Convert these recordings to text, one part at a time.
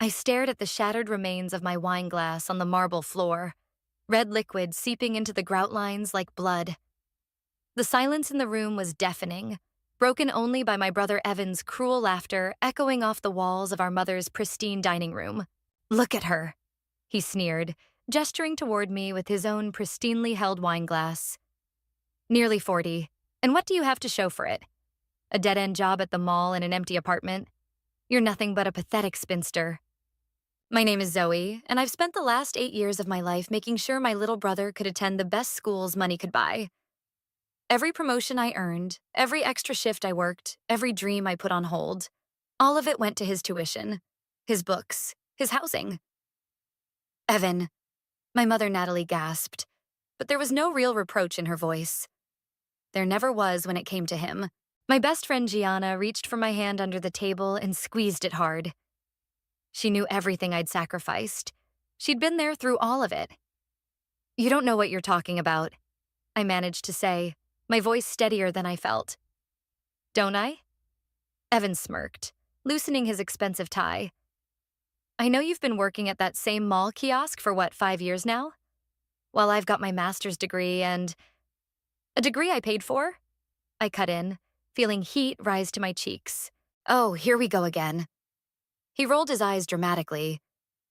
I stared at the shattered remains of my wine glass on the marble floor, red liquid seeping into the grout lines like blood. The silence in the room was deafening, broken only by my brother Evan's cruel laughter echoing off the walls of our mother's pristine dining room. "Look at her," he sneered, gesturing toward me with his own pristinely held wine glass. "Nearly 40. And what do you have to show for it? A dead-end job at the mall and an empty apartment? You're nothing but a pathetic spinster." "My name is Zoe, and I've spent the last 8 years of my life making sure my little brother could attend the best schools money could buy. Every promotion I earned, every extra shift I worked, every dream I put on hold, all of it went to his tuition, his books, his housing." "Evan," my mother Natalie gasped, but there was no real reproach in her voice. There never was when it came to him. My best friend Gianna reached for my hand under the table and squeezed it hard. She knew everything I'd sacrificed. She'd been there through all of it. "You don't know what you're talking about," I managed to say, my voice steadier than I felt. "Don't I?" Evan smirked, loosening his expensive tie. "I know you've been working at that same mall kiosk for 5 years now? Well, I've got my master's degree and—" "A degree I paid for?" I cut in, feeling heat rise to my cheeks. "Oh, here we go again." He rolled his eyes dramatically.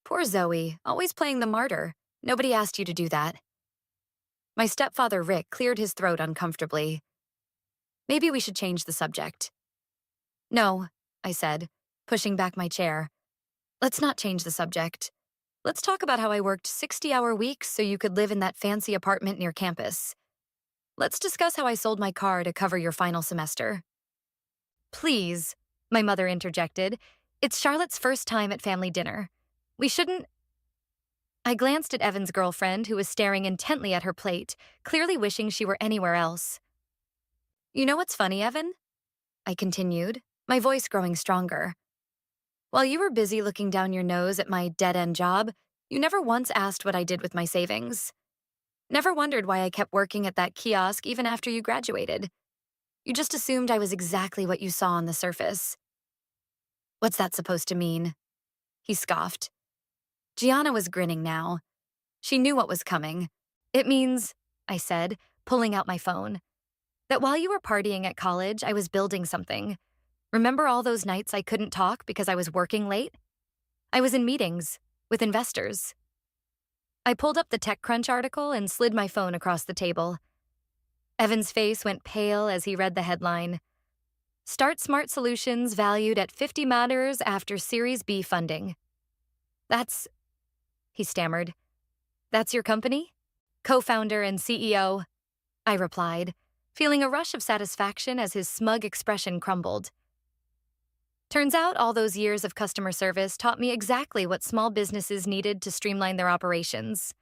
"Poor Zoe, always playing the martyr. Nobody asked you to do that." My stepfather Rick cleared his throat uncomfortably. "Maybe we should change the subject." "No," I said, pushing back my chair. "Let's not change the subject. Let's talk about how I worked 60-hour weeks so you could live in that fancy apartment near campus. Let's discuss how I sold my car to cover your final semester." "Please," my mother interjected. "It's Charlotte's first time at family dinner. We shouldn't—" I glanced at Evan's girlfriend, who was staring intently at her plate, clearly wishing she were anywhere else. "You know what's funny, Evan?" I continued, my voice growing stronger. "While you were busy looking down your nose at my dead-end job, you never once asked what I did with my savings. Never wondered why I kept working at that kiosk even after you graduated. You just assumed I was exactly what you saw on the surface." "What's that supposed to mean?" he scoffed. Gianna was grinning now. She knew what was coming. "It means," I said, pulling out my phone, "that while you were partying at college, I was building something. Remember all those nights I couldn't talk because I was working late? I was in meetings with investors." I pulled up the TechCrunch article and slid my phone across the table. Evan's face went pale as he read the headline. "Start Smart Solutions valued at 50 matters after Series B funding." "That's—" he stammered. "That's your company?" "Co-founder and CEO," I replied, feeling a rush of satisfaction as his smug expression crumbled. Turns out all those years of customer service taught me exactly what small businesses needed to streamline their operations.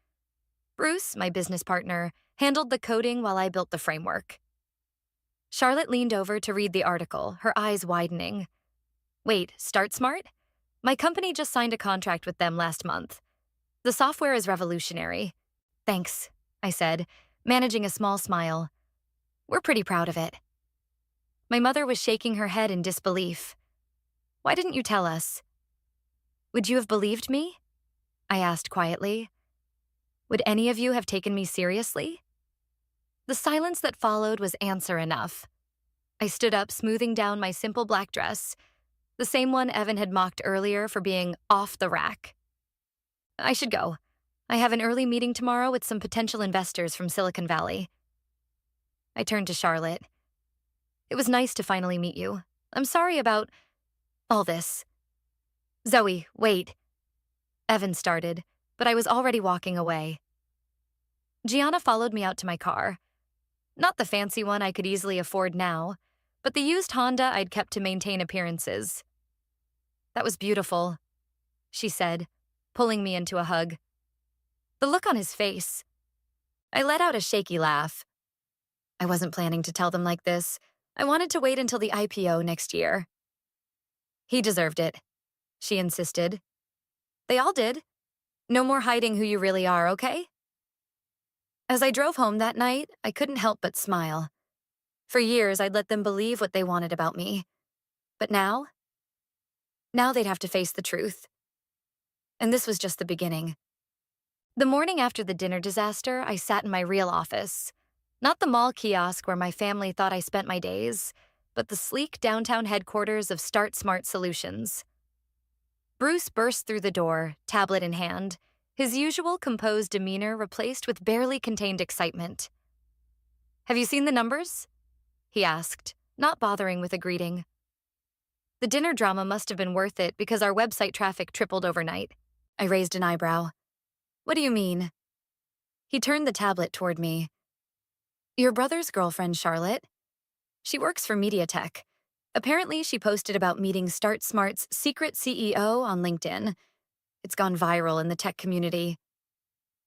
Bruce, my business partner, handled the coding while I built the framework. Charlotte leaned over to read the article, her eyes widening. "Wait, Start Smart? My company just signed a contract with them last month. The software is revolutionary." "Thanks," I said, managing a small smile. "We're pretty proud of it." My mother was shaking her head in disbelief. "Why didn't you tell us?" "Would you have believed me?" I asked quietly. "Would any of you have taken me seriously?" The silence that followed was answer enough. I stood up, smoothing down my simple black dress, the same one Evan had mocked earlier for being off the rack. "I should go. I have an early meeting tomorrow with some potential investors from Silicon Valley." I turned to Charlotte. "It was nice to finally meet you. I'm sorry about all this." "Zoe, wait." Evan started, but I was already walking away. Gianna followed me out to my car. Not the fancy one I could easily afford now, but the used Honda I'd kept to maintain appearances. "That was beautiful," she said, pulling me into a hug. The look on his face. I let out a shaky laugh. I wasn't planning to tell them like this. I wanted to wait until the IPO next year. "He deserved it," she insisted. "They all did. No more hiding who you really are, okay?" As I drove home that night, I couldn't help but smile. For years, I'd let them believe what they wanted about me. But now they'd have to face the truth. And this was just the beginning. The morning after the dinner disaster, I sat in my real office. Not the mall kiosk where my family thought I spent my days, but the sleek downtown headquarters of Start Smart Solutions. Bruce burst through the door, tablet in hand, his usual composed demeanor replaced with barely contained excitement. "Have you seen the numbers?" he asked, not bothering with a greeting. The dinner drama must have been worth it because our website traffic tripled overnight. I raised an eyebrow. "What do you mean?" He turned the tablet toward me. "Your brother's girlfriend, Charlotte. She works for MediaTek. Apparently, she posted about meeting Start Smart's secret CEO on LinkedIn. It's gone viral in the tech community."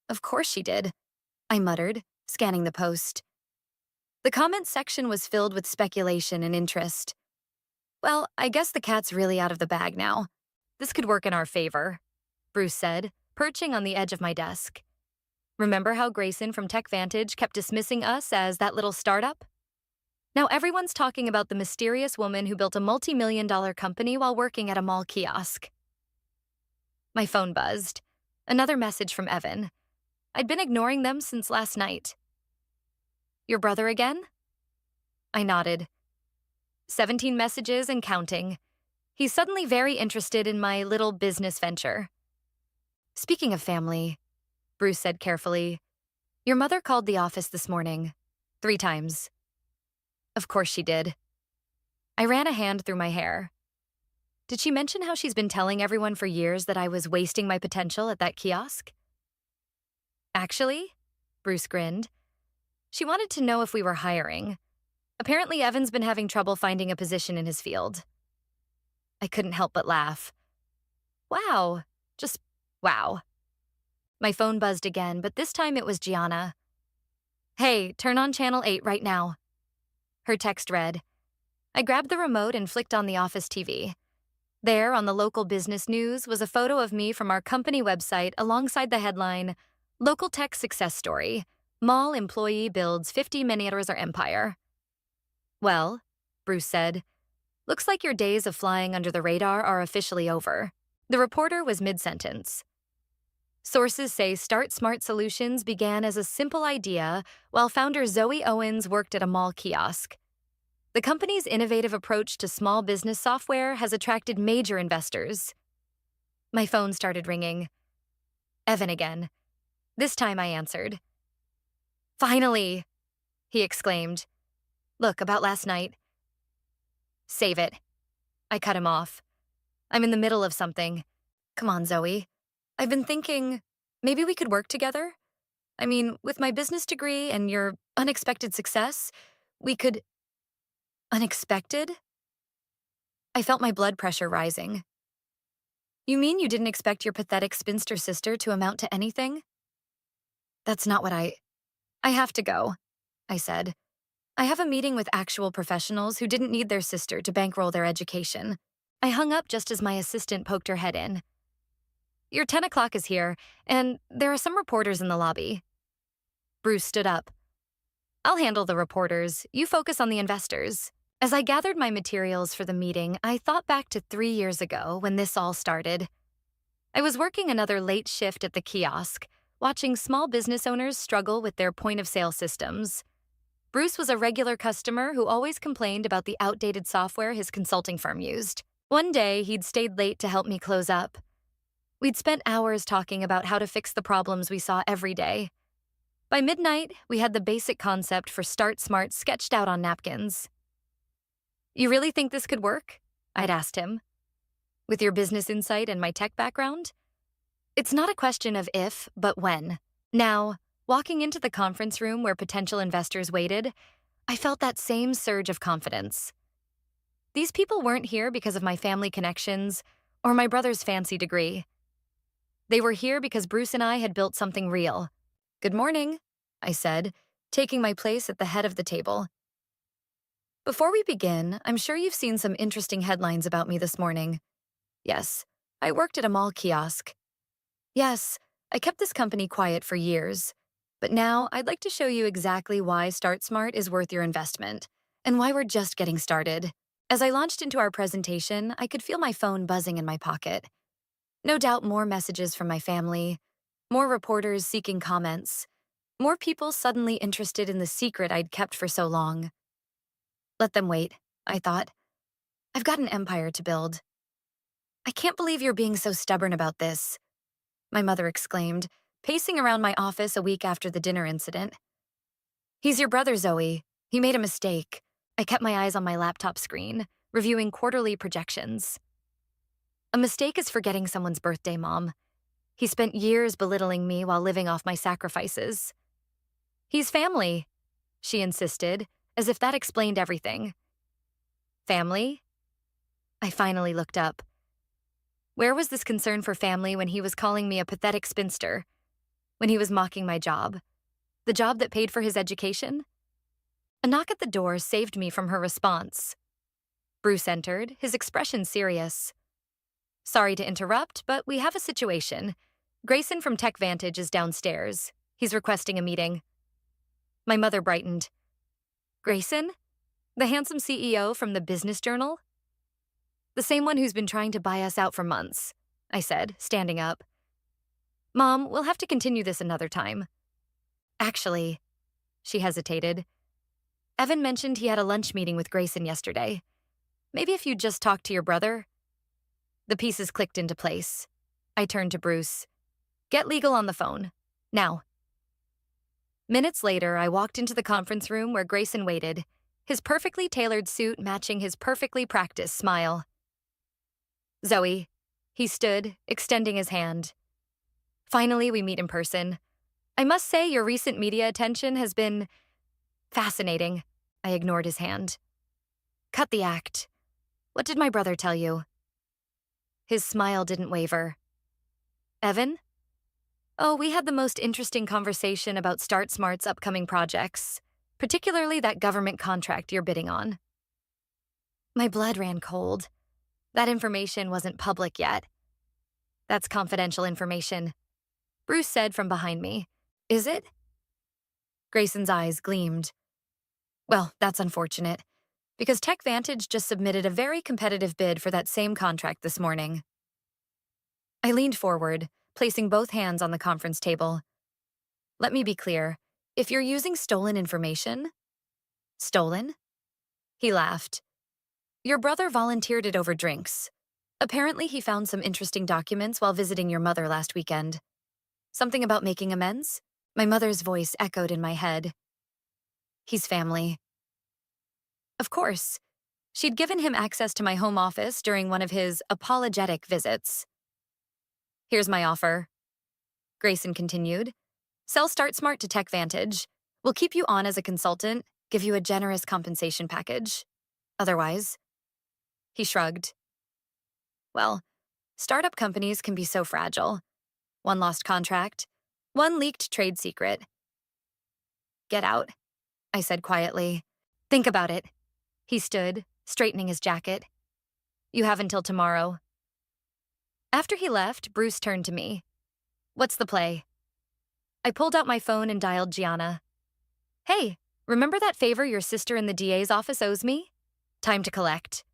"Of course she did," I muttered, scanning the post. The comments section was filled with speculation and interest. "Well, I guess the cat's really out of the bag now. This could work in our favor," Bruce said, perching on the edge of my desk. "Remember how Grayson from Tech Vantage kept dismissing us as that little startup? Now everyone's talking about the mysterious woman who built a multi-million-dollar company while working at a mall kiosk." My phone buzzed. Another message from Evan. I'd been ignoring them since last night. "Your brother again?" I nodded. 17 messages and counting. He's suddenly very interested in my little business venture. "Speaking of family," Bruce said carefully, "your mother called the office this morning. 3 times. Of course she did." I ran a hand through my hair. "Did she mention how she's been telling everyone for years that I was wasting my potential at that kiosk?" "Actually," Bruce grinned, "she wanted to know if we were hiring. Apparently, Evan's been having trouble finding a position in his field." I couldn't help but laugh. Wow. Just wow. My phone buzzed again, but this time it was Gianna. "Hey, turn on Channel 8 right now." Her text read. I grabbed the remote and flicked on the office TV. There, on the local business news, was a photo of me from our company website alongside the headline, "Local Tech Success Story. Mall Employee Builds 50 Miniaturizer Empire." "Well," Bruce said, "looks like your days of flying under the radar are officially over." The reporter was mid-sentence. Sources say Start Smart Solutions began as a simple idea while founder Zoe Owens worked at a mall kiosk. The company's innovative approach to small business software has attracted major investors. My phone started ringing. Evan again. This time I answered. "Finally!" he exclaimed. "Look, about last night." "Save it." I cut him off. "I'm in the middle of something. Come on, Zoe. I've been thinking, maybe we could work together? I mean, with my business degree and your unexpected success, we could—" "Unexpected?" I felt my blood pressure rising. "You mean you didn't expect your pathetic spinster sister to amount to anything?" "That's not what I have to go," I said. "I have a meeting with actual professionals who didn't need their sister to bankroll their education." I hung up just as my assistant poked her head in. "Your 10 o'clock is here, and there are some reporters in the lobby." Bruce stood up. "I'll handle the reporters. You focus on the investors." As I gathered my materials for the meeting, I thought back to 3 years ago when this all started. I was working another late shift at the kiosk, watching small business owners struggle with their point-of-sale systems. Bruce was a regular customer who always complained about the outdated software his consulting firm used. One day, he'd stayed late to help me close up. We'd spent hours talking about how to fix the problems we saw every day. By midnight, we had the basic concept for Start Smart sketched out on napkins. "You really think this could work?" I'd asked him. "With your business insight and my tech background?" It's not a question of if, but when. Now, walking into the conference room where potential investors waited, I felt that same surge of confidence. These people weren't here because of my family connections or my brother's fancy degree. They were here because Bruce and I had built something real. "Good morning," I said, taking my place at the head of the table. "Before we begin, I'm sure you've seen some interesting headlines about me this morning. Yes, I worked at a mall kiosk. Yes, I kept this company quiet for years. But now I'd like to show you exactly why Start Smart is worth your investment and why we're just getting started." As I launched into our presentation, I could feel my phone buzzing in my pocket. No doubt more messages from my family, more reporters seeking comments, more people suddenly interested in the secret I'd kept for so long. Let them wait, I thought. I've got an empire to build. I can't believe you're being so stubborn about this, my mother exclaimed, pacing around my office a week after the dinner incident. He's your brother, Zoe. He made a mistake. I kept my eyes on my laptop screen, reviewing quarterly projections. A mistake is forgetting someone's birthday, Mom. He spent years belittling me while living off my sacrifices. He's family, she insisted, as if that explained everything. Family? I finally looked up. Where was this concern for family when he was calling me a pathetic spinster? When he was mocking my job? The job that paid for his education? A knock at the door saved me from her response. Bruce entered, his expression serious. Sorry to interrupt, but we have a situation. Grayson from Tech Vantage is downstairs. He's requesting a meeting. My mother brightened. Grayson? The handsome CEO from the Business Journal? The same one who's been trying to buy us out for months, I said, standing up. Mom, we'll have to continue this another time. Actually, she hesitated. Evan mentioned he had a lunch meeting with Grayson yesterday. Maybe if you'd just talk to your brother? The pieces clicked into place. I turned to Bruce. Get legal on the phone. Now. Minutes later, I walked into the conference room where Grayson waited, his perfectly tailored suit matching his perfectly practiced smile. Zoe. He stood, extending his hand. Finally, we meet in person. I must say your recent media attention has been fascinating. I ignored his hand. Cut the act. What did my brother tell you? His smile didn't waver. Evan? Oh, we had the most interesting conversation about Start Smart's upcoming projects, particularly that government contract you're bidding on. My blood ran cold. That information wasn't public yet. That's confidential information, Bruce said from behind me. Is it? Grayson's eyes gleamed. Well, that's unfortunate, because Tech Vantage just submitted a very competitive bid for that same contract this morning. I leaned forward, placing both hands on the conference table. Let me be clear. If you're using stolen information... Stolen? He laughed. Your brother volunteered it over drinks. Apparently he found some interesting documents while visiting your mother last weekend. Something about making amends? My mother's voice echoed in my head. He's family. Of course. She'd given him access to my home office during one of his apologetic visits. Here's my offer. Grayson continued. Sell Start Smart to Tech Vantage. We'll keep you on as a consultant, give you a generous compensation package. Otherwise... He shrugged. Well, startup companies can be so fragile. One lost contract, one leaked trade secret. Get out, I said quietly. Think about it. He stood, straightening his jacket. You have until tomorrow. After he left, Bruce turned to me. What's the play? I pulled out my phone and dialed Gianna. Hey, remember that favor your sister in the DA's office owes me? Time to collect.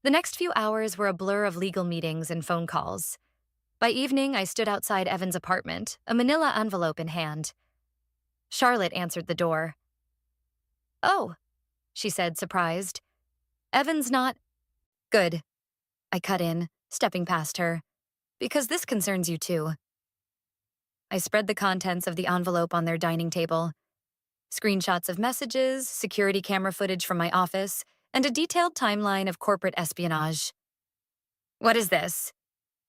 The next few hours were a blur of legal meetings and phone calls. By evening, I stood outside Evan's apartment, a manila envelope in hand. Charlotte answered the door. Oh, she said, surprised. Evan's not... Good. I cut in, stepping past her. Because this concerns you too. I spread the contents of the envelope on their dining table. Screenshots of messages, security camera footage from my office, and a detailed timeline of corporate espionage. What is this?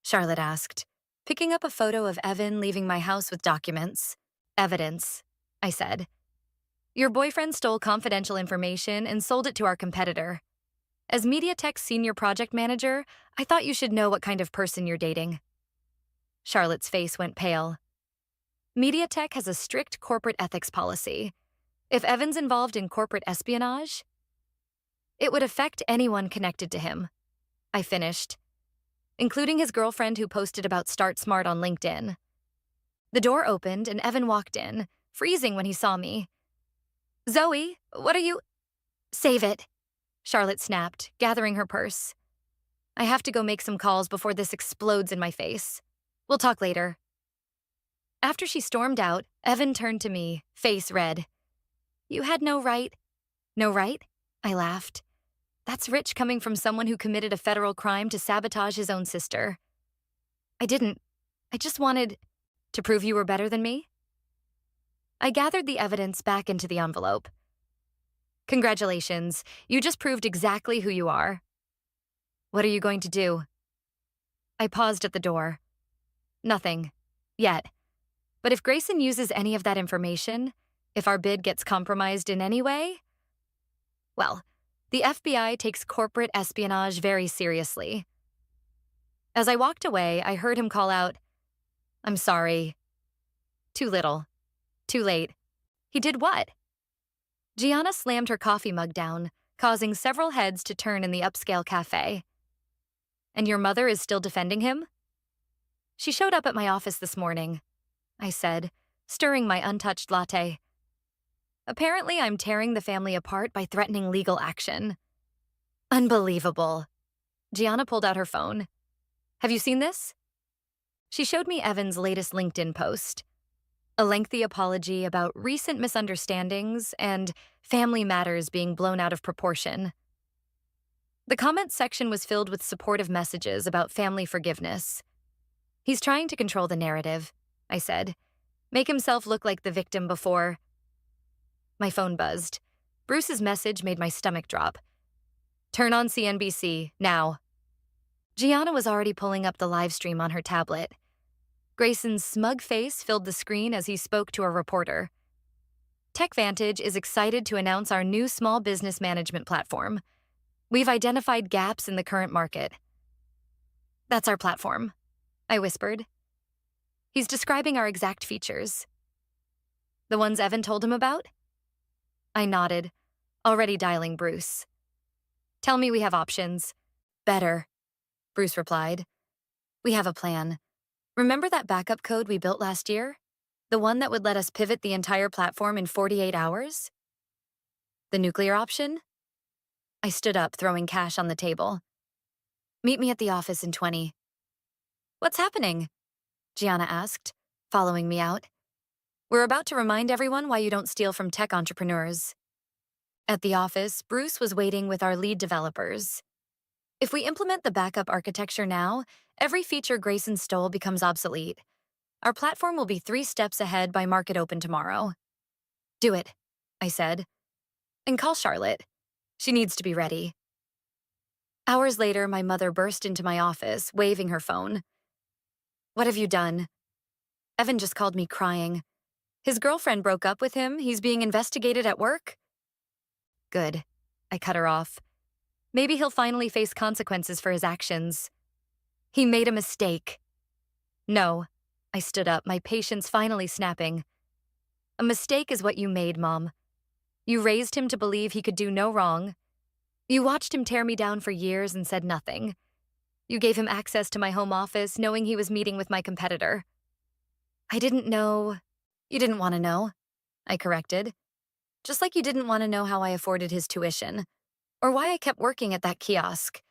Charlotte asked, picking up a photo of Evan leaving my house with documents. Evidence, I said. Your boyfriend stole confidential information and sold it to our competitor. As MediaTek's senior project manager, I thought you should know what kind of person you're dating. Charlotte's face went pale. MediaTek has a strict corporate ethics policy. If Evan's involved in corporate espionage, it would affect anyone connected to him. I finished, including his girlfriend who posted about Start Smart on LinkedIn. The door opened and Evan walked in, freezing when he saw me. Zoe, what are you... Save it, Charlotte snapped, gathering her purse. I have to go make some calls before this explodes in my face. We'll talk later. After she stormed out, Evan turned to me, face red. You had no right. No right? I laughed. That's rich coming from someone who committed a federal crime to sabotage his own sister. I didn't. I just wanted to prove you were better than me. I gathered the evidence back into the envelope. Congratulations, you just proved exactly who you are. What are you going to do? I paused at the door. Nothing. Yet. But if Grayson uses any of that information, if our bid gets compromised in any way, well, the FBI takes corporate espionage very seriously. As I walked away, I heard him call out, I'm sorry. Too little. Too late. He did what? Gianna slammed her coffee mug down, causing several heads to turn in the upscale cafe. And your mother is still defending him? She showed up at my office this morning, I said, stirring my untouched latte. Apparently, I'm tearing the family apart by threatening legal action. Unbelievable. Gianna pulled out her phone. Have you seen this? She showed me Evan's latest LinkedIn post. A lengthy apology about recent misunderstandings and family matters being blown out of proportion. The comments section was filled with supportive messages about family forgiveness. He's trying to control the narrative, I said. Make himself look like the victim before. My phone buzzed. Bruce's message made my stomach drop. Turn on CNBC, now. Gianna was already pulling up the live stream on her tablet. Grayson's smug face filled the screen as he spoke to a reporter. TechVantage is excited to announce our new small business management platform. We've identified gaps in the current market. That's our platform, I whispered. He's describing our exact features. The ones Evan told him about? I nodded, already dialing Bruce. Tell me we have options. Better, Bruce replied. We have a plan. Remember that backup code we built last year? The one that would let us pivot the entire platform in 48 hours? The nuclear option? I stood up, throwing cash on the table. Meet me at the office in 20. What's happening? Gianna asked, following me out. We're about to remind everyone why you don't steal from tech entrepreneurs. At the office, Bruce was waiting with our lead developers. If we implement the backup architecture now, every feature Grayson stole becomes obsolete. Our platform will be 3 steps ahead by market open tomorrow. Do it, I said. And call Charlotte. She needs to be ready. Hours later, my mother burst into my office, waving her phone. What have you done? Evan just called me crying. His girlfriend broke up with him. He's being investigated at work. Good. I cut her off. Maybe he'll finally face consequences for his actions. He made a mistake. No. I stood up, my patience finally snapping. A mistake is what you made, Mom. You raised him to believe he could do no wrong. You watched him tear me down for years and said nothing. You gave him access to my home office, knowing he was meeting with my competitor. I didn't know. You didn't want to know, I corrected. Just like you didn't want to know how I afforded his tuition, or why I kept working at that kiosk.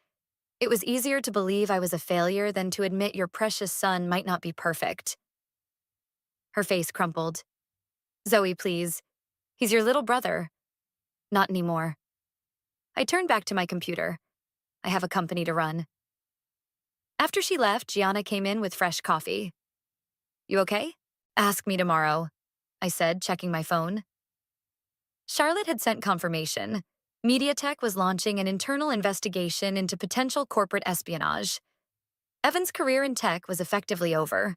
It was easier to believe I was a failure than to admit your precious son might not be perfect. Her face crumpled. Zoe, please. He's your little brother. Not anymore. I turned back to my computer. I have a company to run. After she left, Gianna came in with fresh coffee. You okay? Ask me tomorrow, I said, checking my phone. Charlotte had sent confirmation. MediaTek was launching an internal investigation into potential corporate espionage. Evan's career in tech was effectively over.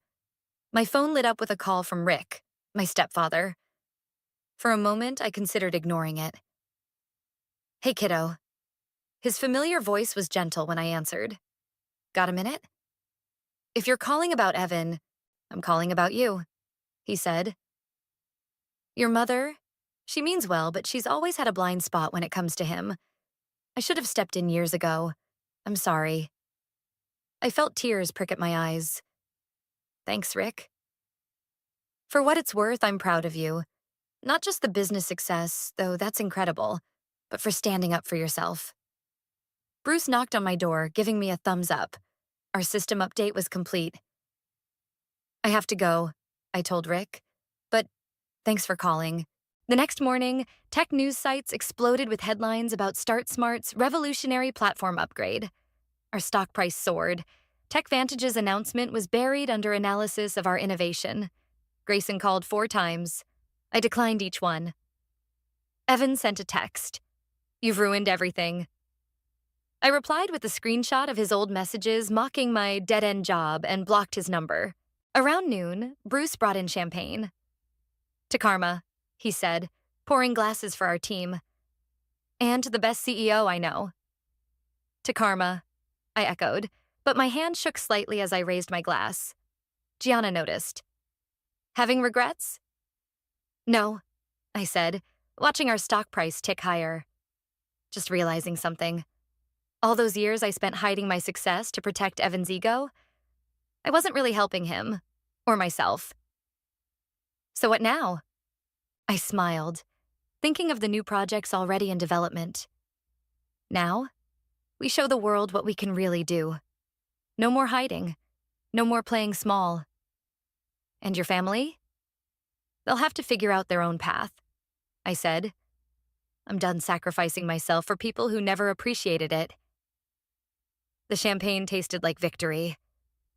My phone lit up with a call from Rick, my stepfather. For a moment, I considered ignoring it. Hey, kiddo. His familiar voice was gentle when I answered. Got a minute? If you're calling about Evan, I'm calling about you, he said. Your mother? She means well, but she's always had a blind spot when it comes to him. I should have stepped in years ago. I'm sorry. I felt tears prick at my eyes. Thanks, Rick. For what it's worth, I'm proud of you. Not just the business success, though that's incredible, but for standing up for yourself. Bruce knocked on my door, giving me a thumbs up. Our system update was complete. I have to go, I told Rick. But thanks for calling. The next morning, tech news sites exploded with headlines about StartSmart's revolutionary platform upgrade. Our stock price soared. TechVantage's announcement was buried under analysis of our innovation. Grayson called 4 times. I declined each one. Evan sent a text. "You've ruined everything." I replied with a screenshot of his old messages mocking my dead-end job and blocked his number. Around noon, Bruce brought in champagne. "To Karma," he said, pouring glasses for our team. "And to the best CEO I know." "To Karma," I echoed, but my hand shook slightly as I raised my glass. Gianna noticed. "Having regrets?" "No," I said, watching our stock price tick higher. Just realizing something. All those years I spent hiding my success to protect Evan's ego, I wasn't really helping him, or myself. "So what now?" I smiled, thinking of the new projects already in development. Now, we show the world what we can really do. No more hiding. No more playing small. And your family? They'll have to figure out their own path, I said. I'm done sacrificing myself for people who never appreciated it. The champagne tasted like victory.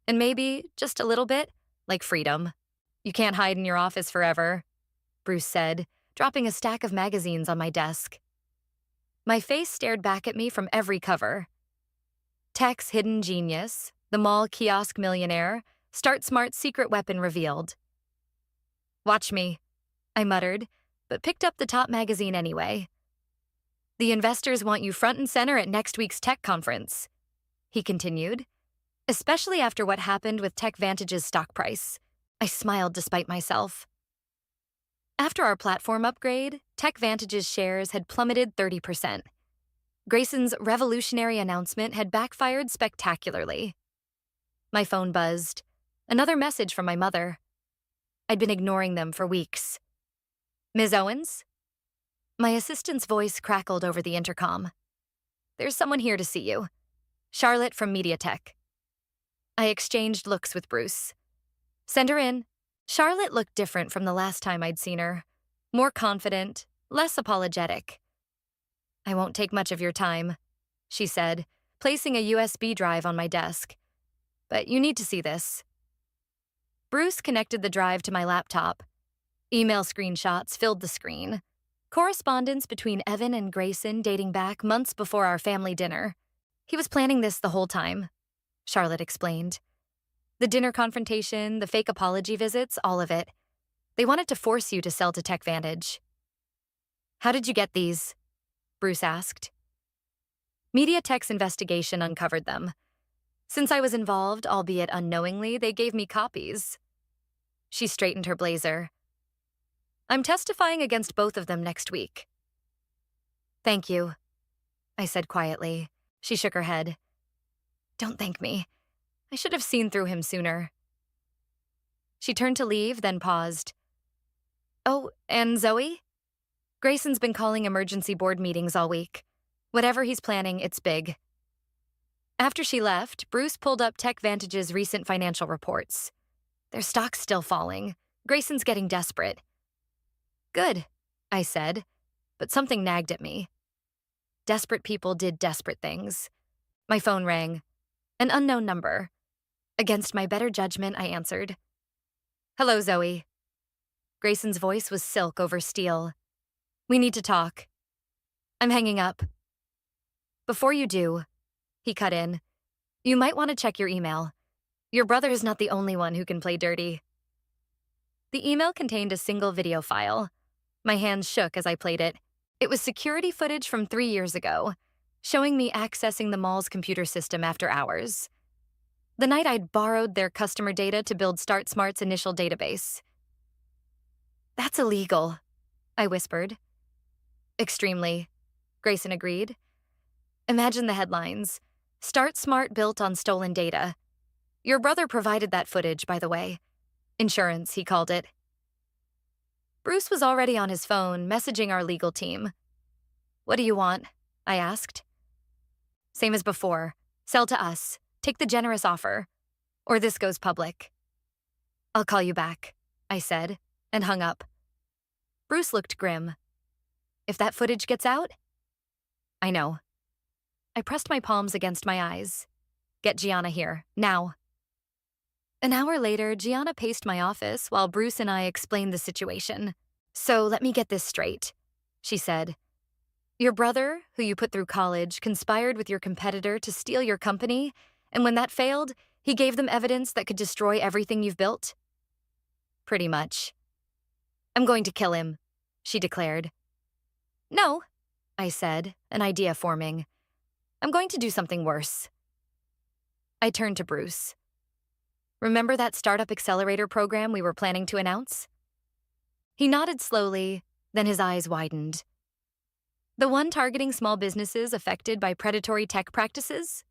And maybe, just a little bit, like freedom. "You can't hide in your office forever," Bruce said, dropping a stack of magazines on my desk. My face stared back at me from every cover. Tech's Hidden Genius, The Mall Kiosk Millionaire, StartSmart's Secret Weapon Revealed. "Watch me," I muttered, but picked up the top magazine anyway. "The investors want you front and center at next week's tech conference," he continued, especially after what happened with TechVantage's stock price. I smiled despite myself. After our platform upgrade, TechVantage's shares had plummeted 30%. Grayson's revolutionary announcement had backfired spectacularly. My phone buzzed. Another message from my mother. I'd been ignoring them for weeks. "Ms. Owens?" My assistant's voice crackled over the intercom. "There's someone here to see you. Charlotte from MediaTek." I exchanged looks with Bruce. "Send her in." Charlotte looked different from the last time I'd seen her. More confident, less apologetic. "I won't take much of your time," she said, placing a USB drive on my desk. "But you need to see this." Bruce connected the drive to my laptop. Email screenshots filled the screen. Correspondence between Evan and Grayson dating back months before our family dinner. "He was planning this the whole time," Charlotte explained. "The dinner confrontation, the fake apology visits, all of it. They wanted to force you to sell to TechVantage." "How did you get these?" Bruce asked. MediaTek's investigation uncovered them. Since I was involved, albeit unknowingly, they gave me copies. She straightened her blazer. "I'm testifying against both of them next week." "Thank you," I said quietly. She shook her head. "Don't thank me. I should have seen through him sooner." She turned to leave, then paused. "Oh, and Zoe? Grayson's been calling emergency board meetings all week. Whatever he's planning, it's big." After she left, Bruce pulled up TechVantage's recent financial reports. Their stock's still falling. Grayson's getting desperate. "Good," I said, but something nagged at me. Desperate people did desperate things. My phone rang. An unknown number. Against my better judgment, I answered. "Hello, Zoe." Grayson's voice was silk over steel. "We need to talk." "I'm hanging up." "Before you do," he cut in, "you might want to check your email. Your brother is not the only one who can play dirty." The email contained a single video file. My hands shook as I played it. It was security footage from 3 years ago, showing me accessing the mall's computer system after hours. The night I'd borrowed their customer data to build StartSmart's initial database. "That's illegal," I whispered. "Extremely," Grayson agreed. "Imagine the headlines. StartSmart built on stolen data. Your brother provided that footage, by the way. Insurance, he called it." Bruce was already on his phone, messaging our legal team. "What do you want?" I asked. Same as before. Sell to us. Take the generous offer. Or this goes public. I'll call you back, I said, and hung up. Bruce looked grim. If that footage gets out? I know. I pressed my palms against my eyes. Get Gianna here, now. An hour later, Gianna paced my office while Bruce and I explained the situation. So let me get this straight, she said. Your brother, who you put through college, conspired with your competitor to steal your company, and when that failed, he gave them evidence that could destroy everything you've built? Pretty much. I'm going to kill him, she declared. No, I said, an idea forming. I'm going to do something worse. I turned to Bruce. Remember that startup accelerator program we were planning to announce? He nodded slowly, then his eyes widened. The one targeting small businesses affected by predatory tech practices?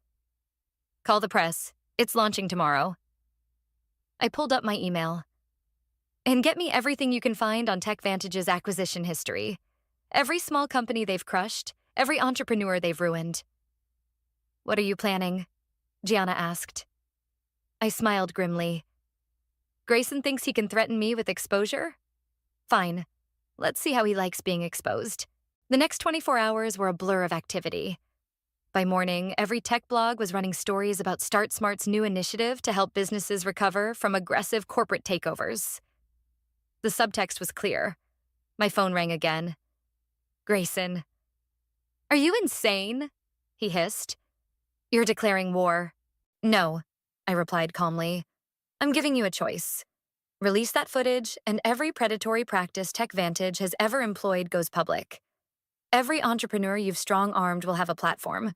Call the press. It's launching tomorrow. I pulled up my email. And get me everything you can find on TechVantage's acquisition history. Every small company they've crushed, every entrepreneur they've ruined. What are you planning? Gianna asked. I smiled grimly. Grayson thinks he can threaten me with exposure? Fine. Let's see how he likes being exposed. The next 24 hours were a blur of activity. By morning, every tech blog was running stories about Start Smart's new initiative to help businesses recover from aggressive corporate takeovers. The subtext was clear. My phone rang again. Grayson. Are you insane? He hissed. You're declaring war. No, I replied calmly. I'm giving you a choice. Release that footage, and every predatory practice TechVantage has ever employed goes public. Every entrepreneur you've strong-armed will have a platform.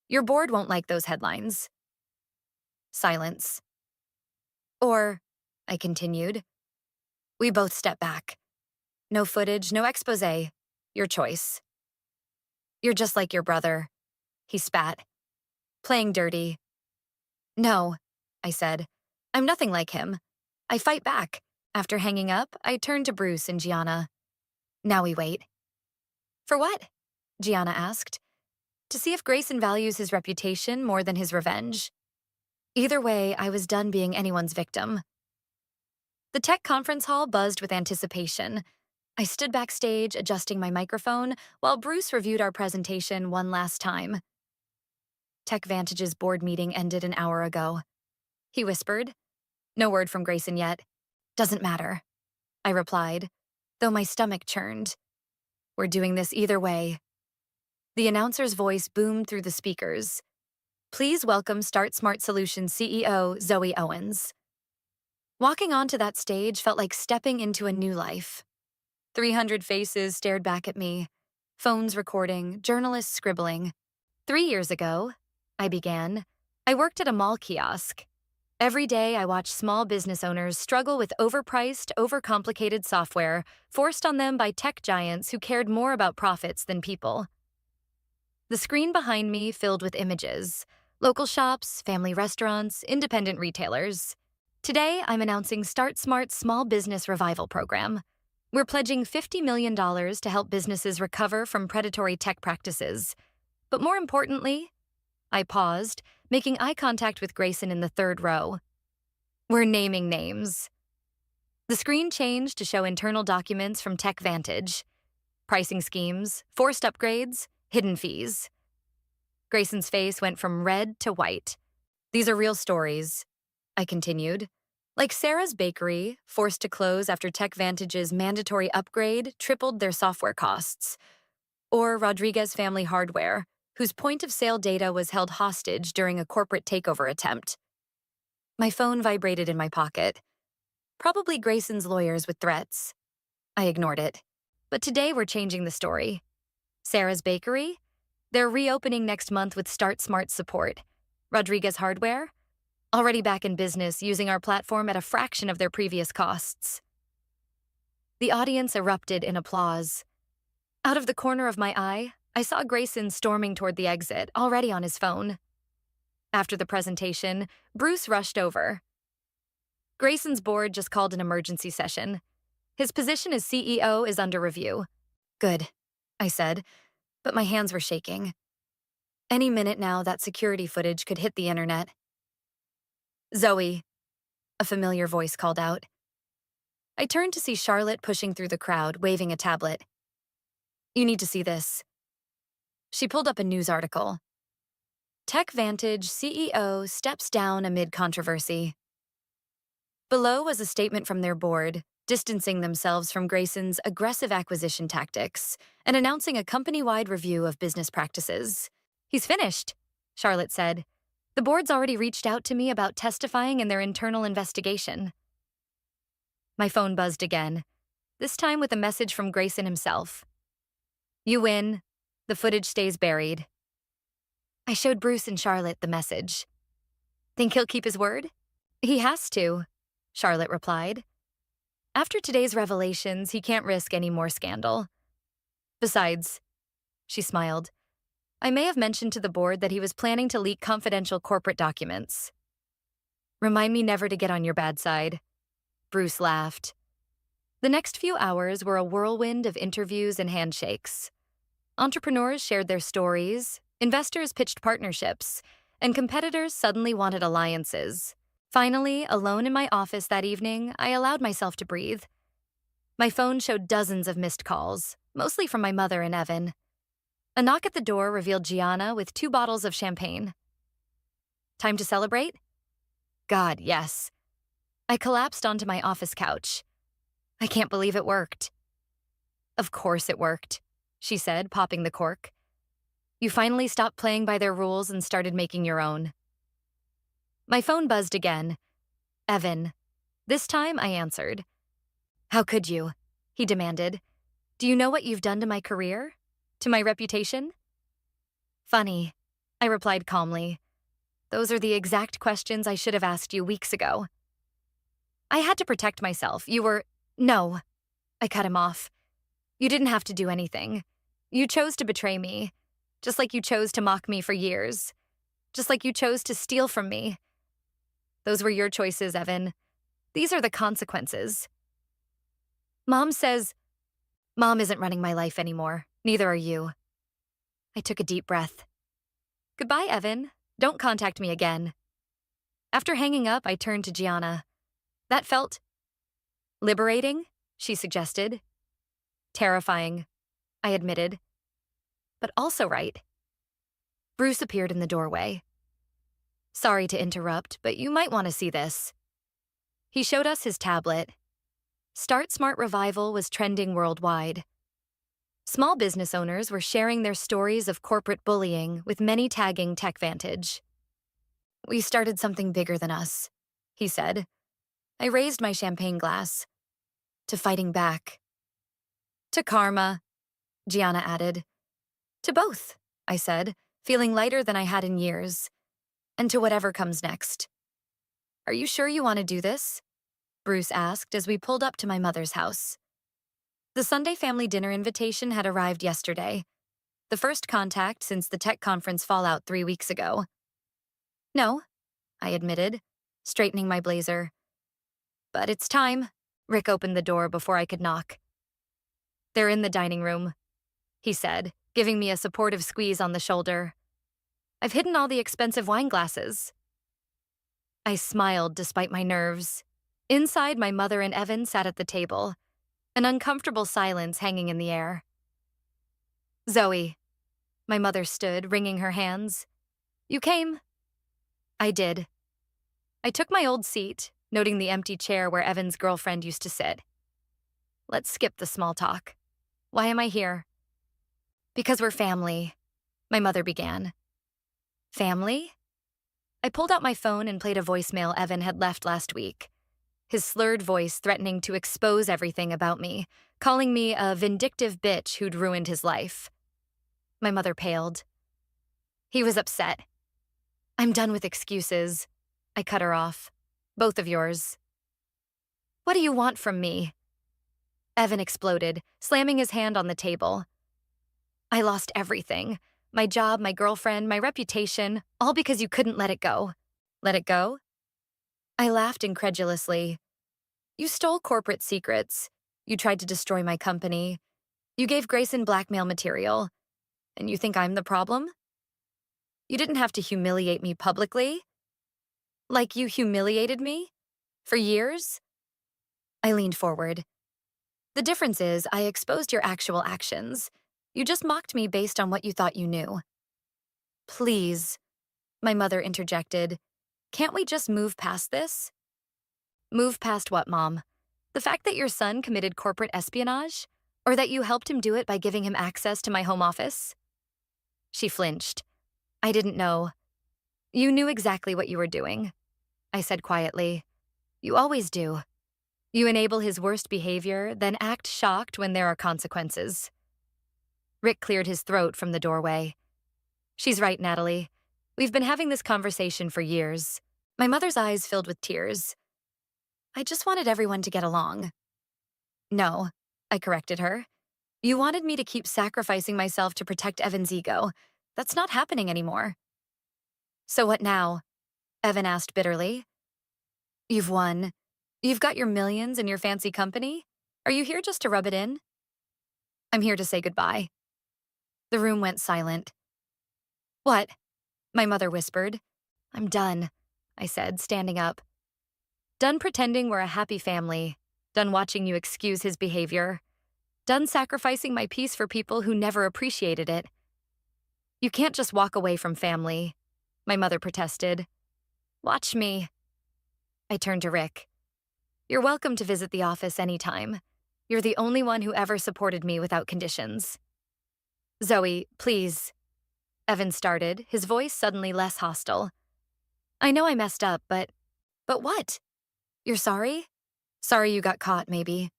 Your board won't like those headlines. Silence. Or, I continued, we both step back. No footage, no expose. Your choice. You're just like your brother. He spat. Playing dirty. No, I said. I'm nothing like him. I fight back. After hanging up, I turned to Bruce and Gianna. Now we wait. For what? Gianna asked. To see if Grayson values his reputation more than his revenge. Either way, I was done being anyone's victim. The tech conference hall buzzed with anticipation. I stood backstage, adjusting my microphone, while Bruce reviewed our presentation one last time. TechVantage's board meeting ended an hour ago. He whispered. No word from Grayson yet. Doesn't matter, I replied, though my stomach churned. We're doing this either way. The announcer's voice boomed through the speakers. Please welcome Start Smart Solutions CEO Zoe Owens. Walking onto that stage felt like stepping into a new life. 300 faces stared back at me, phones recording, journalists scribbling. 3 years ago, I began, I worked at a mall kiosk. Every day I watched small business owners struggle with overpriced, overcomplicated software forced on them by tech giants who cared more about profits than people. The screen behind me filled with images, local shops, family restaurants, independent retailers. Today, I'm announcing Start Smart's Small Business Revival Program. We're pledging $50 million to help businesses recover from predatory tech practices. But more importantly, I paused, making eye contact with Grayson in the third row. We're naming names. The screen changed to show internal documents from TechVantage. Pricing schemes, forced upgrades, hidden fees. Grayson's face went from red to white. These are real stories, I continued. Like Sarah's Bakery, forced to close after TechVantage's mandatory upgrade tripled their software costs. Or Rodriguez Family Hardware, whose point-of-sale data was held hostage during a corporate takeover attempt. My phone vibrated in my pocket. Probably Grayson's lawyers with threats. I ignored it. But today we're changing the story. Sarah's Bakery? They're reopening next month with Start Smart support. Rodriguez Hardware? Already back in business, using our platform at a fraction of their previous costs. The audience erupted in applause. Out of the corner of my eye, I saw Grayson storming toward the exit, already on his phone. After the presentation, Bruce rushed over. Grayson's board just called an emergency session. His position as CEO is under review. Good, I said, but my hands were shaking. Any minute now, that security footage could hit the internet. Zoe, a familiar voice called out. I turned to see Charlotte pushing through the crowd, waving a tablet. You need to see this. She pulled up a news article. TechVantage CEO steps down amid controversy. Below was a statement from their board, distancing themselves from Grayson's aggressive acquisition tactics and announcing a company-wide review of business practices. He's finished, Charlotte said. The board's already reached out to me about testifying in their internal investigation. My phone buzzed again, this time with a message from Grayson himself. You win. The footage stays buried. I showed Bruce and Charlotte the message. Think he'll keep his word? He has to, Charlotte replied. After today's revelations, he can't risk any more scandal. Besides, she smiled, I may have mentioned to the board that he was planning to leak confidential corporate documents. Remind me never to get on your bad side. Bruce laughed. The next few hours were a whirlwind of interviews and handshakes. Entrepreneurs shared their stories, investors pitched partnerships, and competitors suddenly wanted alliances. Finally, alone in my office that evening, I allowed myself to breathe. My phone showed dozens of missed calls, mostly from my mother and Evan. A knock at the door revealed Gianna with 2 bottles of champagne. Time to celebrate? God, yes. I collapsed onto my office couch. I can't believe it worked. Of course it worked, she said, popping the cork. You finally stopped playing by their rules and started making your own. My phone buzzed again. Evan. This time I answered. How could you? He demanded. Do you know what you've done to my career? To my reputation? Funny, I replied calmly. Those are the exact questions I should have asked you weeks ago. I had to protect myself. No, I cut him off. You didn't have to do anything. You chose to betray me, just like you chose to mock me for years, just like you chose to steal from me. Those were your choices, Evan. These are the consequences. Mom says, Mom isn't running my life anymore. Neither are you. I took a deep breath. Goodbye, Evan. Don't contact me again. After hanging up, I turned to Gianna. That felt liberating, she suggested. Terrifying, I admitted. But also right. Bruce appeared in the doorway. Sorry to interrupt, but you might want to see this. He showed us his tablet. Start Smart Revival was trending worldwide. Small business owners were sharing their stories of corporate bullying, with many tagging TechVantage. We started something bigger than us, he said. I raised my champagne glass. To fighting back. To karma, Gianna added. To both, I said, feeling lighter than I had in years. And to whatever comes next. Are you sure you want to do this? Bruce asked as we pulled up to my mother's house. The Sunday family dinner invitation had arrived yesterday, the first contact since the tech conference fallout 3 weeks ago. No, I admitted, straightening my blazer. But it's time. Rick opened the door before I could knock. They're in the dining room, he said, giving me a supportive squeeze on the shoulder. I've hidden all the expensive wine glasses. I smiled despite my nerves. Inside, my mother and Evan sat at the table, an uncomfortable silence hanging in the air. Zoe. My mother stood, wringing her hands. You came? I did. I took my old seat, noting the empty chair where Evan's girlfriend used to sit. Let's skip the small talk. Why am I here? Because we're family, my mother began. Family? I pulled out my phone and played a voicemail Evan had left last week, his slurred voice threatening to expose everything about me, calling me a vindictive bitch who'd ruined his life. My mother paled. He was upset. I'm done with excuses. I cut her off. Both of yours. What do you want from me? Evan exploded, slamming his hand on the table. I lost everything. My job, my girlfriend, my reputation, all because you couldn't let it go. Let it go? I laughed incredulously. You stole corporate secrets. You tried to destroy my company. You gave Grayson blackmail material. And you think I'm the problem? You didn't have to humiliate me publicly. Like you humiliated me? For years? I leaned forward. The difference is I exposed your actual actions. You just mocked me based on what you thought you knew. Please, my mother interjected. Can't we just move past this? Move past what, Mom? The fact that your son committed corporate espionage? Or that you helped him do it by giving him access to my home office? She flinched. I didn't know. You knew exactly what you were doing, I said quietly. You always do. You enable his worst behavior, then act shocked when there are consequences. Rick cleared his throat from the doorway. She's right, Natalie. We've been having this conversation for years. My mother's eyes filled with tears. I just wanted everyone to get along. No, I corrected her. You wanted me to keep sacrificing myself to protect Evan's ego. That's not happening anymore. So what now? Evan asked bitterly. You've won. You've got your millions and your fancy company. Are you here just to rub it in? I'm here to say goodbye. The room went silent. What? My mother whispered. I'm done, I said, standing up. Done pretending we're a happy family. Done watching you excuse his behavior. Done sacrificing my peace for people who never appreciated it. You can't just walk away from family, my mother protested. Watch me. I turned to Rick. You're welcome to visit the office anytime. You're the only one who ever supported me without conditions. Zoe, please. Evan started, his voice suddenly less hostile. I know I messed up, but what? You're sorry? Sorry you got caught, maybe.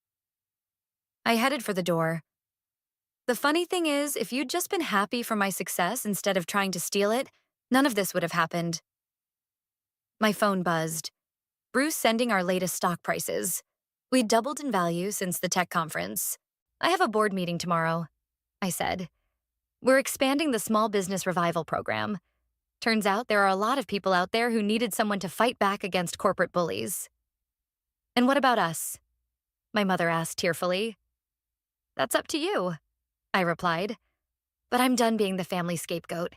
I headed for the door. The funny thing is, if you'd just been happy for my success instead of trying to steal it, none of this would have happened. My phone buzzed. Bruce sending our latest stock prices. We'd doubled in value since the tech conference. I have a board meeting tomorrow, I said. We're expanding the Small Business Revival program. Turns out there are a lot of people out there who needed someone to fight back against corporate bullies. And what about us? My mother asked tearfully. That's up to you, I replied. But I'm done being the family scapegoat.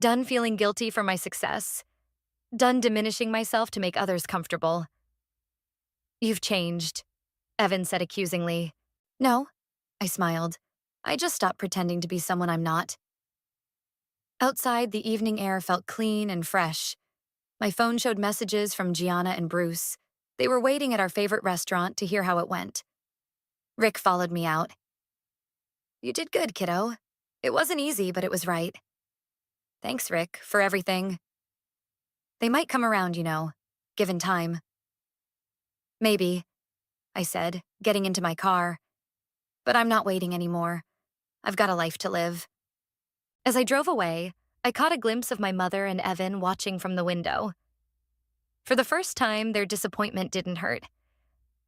Done feeling guilty for my success. Done diminishing myself to make others comfortable. You've changed, Evan said accusingly. No, I smiled. I just stopped pretending to be someone I'm not. Outside, the evening air felt clean and fresh. My phone showed messages from Gianna and Bruce. They were waiting at our favorite restaurant to hear how it went. Rick followed me out. You did good, kiddo. It wasn't easy, but it was right. Thanks, Rick, for everything. They might come around, given time. Maybe, I said, getting into my car. But I'm not waiting anymore. I've got a life to live. As I drove away, I caught a glimpse of my mother and Evan watching from the window. For the first time, their disappointment didn't hurt.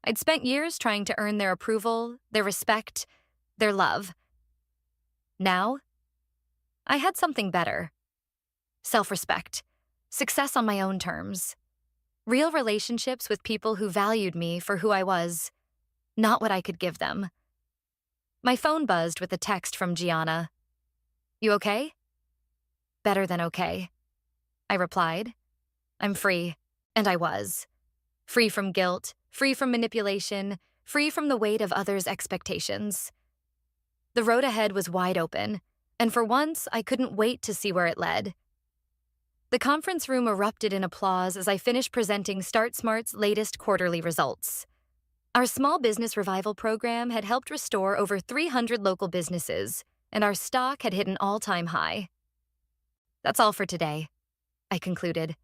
I'd spent years trying to earn their approval, their respect, their love. Now, I had something better. Self-respect. Success on my own terms. Real relationships with people who valued me for who I was, not what I could give them. My phone buzzed with a text from Gianna. You okay? Better than okay, I replied. I'm free, and I was. Free from guilt, free from manipulation, free from the weight of others' expectations. The road ahead was wide open, and for once I couldn't wait to see where it led. The conference room erupted in applause as I finished presenting Start Smart's latest quarterly results. Our Small Business Revival program had helped restore over 300 local businesses, and our stock had hit an all-time high. That's all for today, I concluded.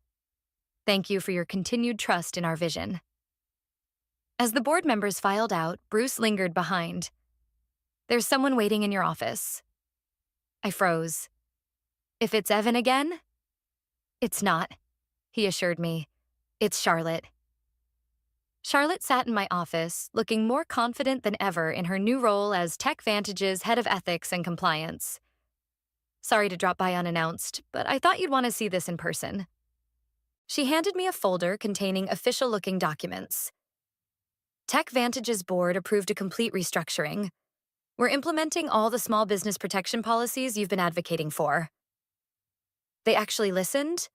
Thank you for your continued trust in our vision. As the board members filed out, Bruce lingered behind. There's someone waiting in your office. I froze. If it's Evan again? It's not, he assured me. It's Charlotte. Charlotte sat in my office, looking more confident than ever in her new role as TechVantage's head of ethics and compliance. Sorry to drop by unannounced, but I thought you'd want to see this in person. She handed me a folder containing official-looking documents. TechVantage's board approved a complete restructuring. We're implementing all the small business protection policies you've been advocating for. They actually listened?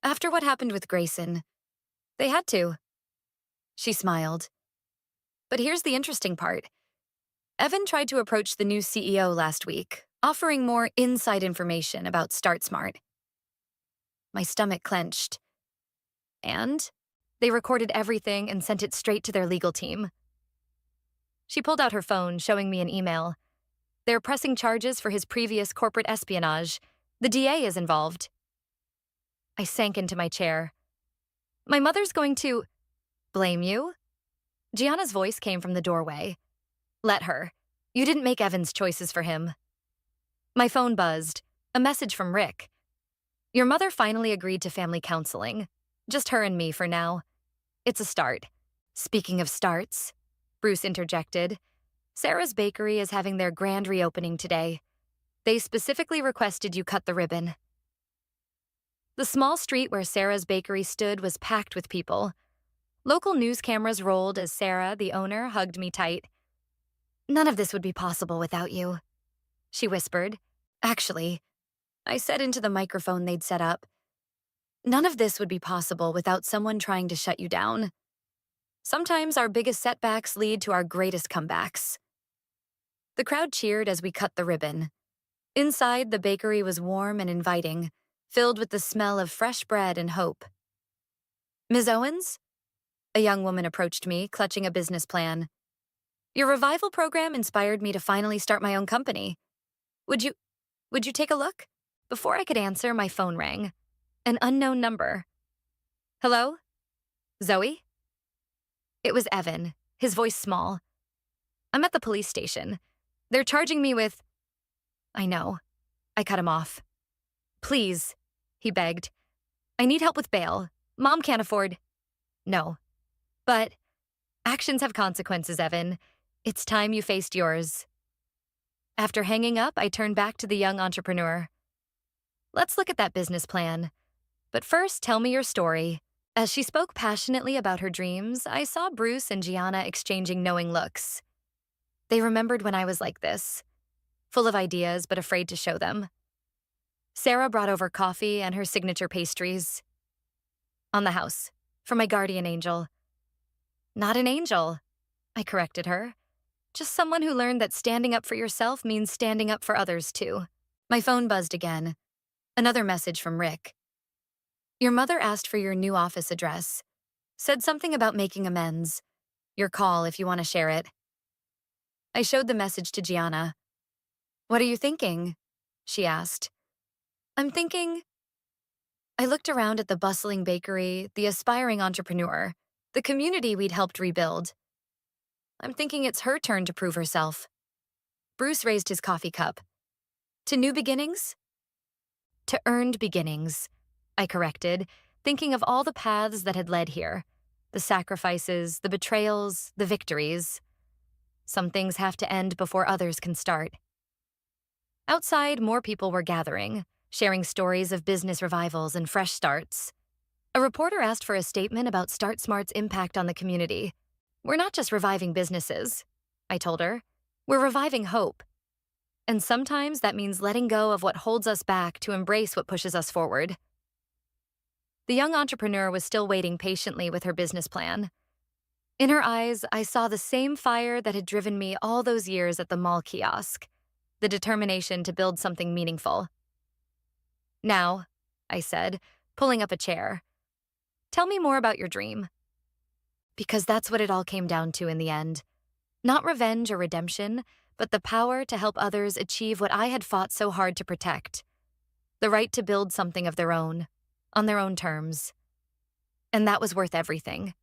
After what happened with Grayson, they had to. She smiled. But here's the interesting part. Evan tried to approach the new CEO last week, offering more inside information about StartSmart. My stomach clenched. And they recorded everything and sent it straight to their legal team. She pulled out her phone, showing me an email. They're pressing charges for his previous corporate espionage. The DA is involved. I sank into my chair. My mother's going to blame you? Gianna's voice came from the doorway. Let her. You didn't make Evan's choices for him. My phone buzzed. A message from Rick. Your mother finally agreed to family counseling. Just her and me for now. It's a start. Speaking of starts, Bruce interjected, Sarah's Bakery is having their grand reopening today. They specifically requested you cut the ribbon. The small street where Sarah's Bakery stood was packed with people. Local news cameras rolled as Sarah, the owner, hugged me tight. None of this would be possible without you, she whispered. Actually, I said into the microphone they'd set up, none of this would be possible without someone trying to shut you down. Sometimes our biggest setbacks lead to our greatest comebacks. The crowd cheered as we cut the ribbon. Inside, the bakery was warm and inviting, filled with the smell of fresh bread and hope. Ms. Owens? A young woman approached me, clutching a business plan. Your revival program inspired me to finally start my own company. Would you take a look? Before I could answer, my phone rang. An unknown number. Hello? Zoe? It was Evan, his voice small. I'm at the police station. They're charging me with... I know. I cut him off. Please, he begged. I need help with bail. Mom can't afford... No. But actions have consequences, Evan. It's time you faced yours. After hanging up, I turned back to the young entrepreneur. Let's look at that business plan. But first, tell me your story. As she spoke passionately about her dreams, I saw Bruce and Gianna exchanging knowing looks. They remembered when I was like this, full of ideas but afraid to show them. Sarah brought over coffee and her signature pastries. On the house, for my guardian angel. Not an angel, I corrected her. Just someone who learned that standing up for yourself means standing up for others too. My phone buzzed again. Another message from Rick. Your mother asked for your new office address. Said something about making amends. Your call if you want to share it. I showed the message to Gianna. What are you thinking? She asked. I'm thinking... I looked around at the bustling bakery, the aspiring entrepreneur, the community we'd helped rebuild. I'm thinking it's her turn to prove herself. Bruce raised his coffee cup. To new beginnings? To earned beginnings, I corrected, thinking of all the paths that had led here. The sacrifices, the betrayals, the victories. Some things have to end before others can start. Outside, more people were gathering, sharing stories of business revivals and fresh starts. A reporter asked for a statement about StartSmart's impact on the community. We're not just reviving businesses, I told her. We're reviving hope. And sometimes that means letting go of what holds us back to embrace what pushes us forward. The young entrepreneur was still waiting patiently with her business plan. In her eyes, I saw the same fire that had driven me all those years at the mall kiosk, the determination to build something meaningful. Now, I said, pulling up a chair, tell me more about your dream. Because that's what it all came down to in the end. Not revenge or redemption, but the power to help others achieve what I had fought so hard to protect. The right to build something of their own, on their own terms. And that was worth everything.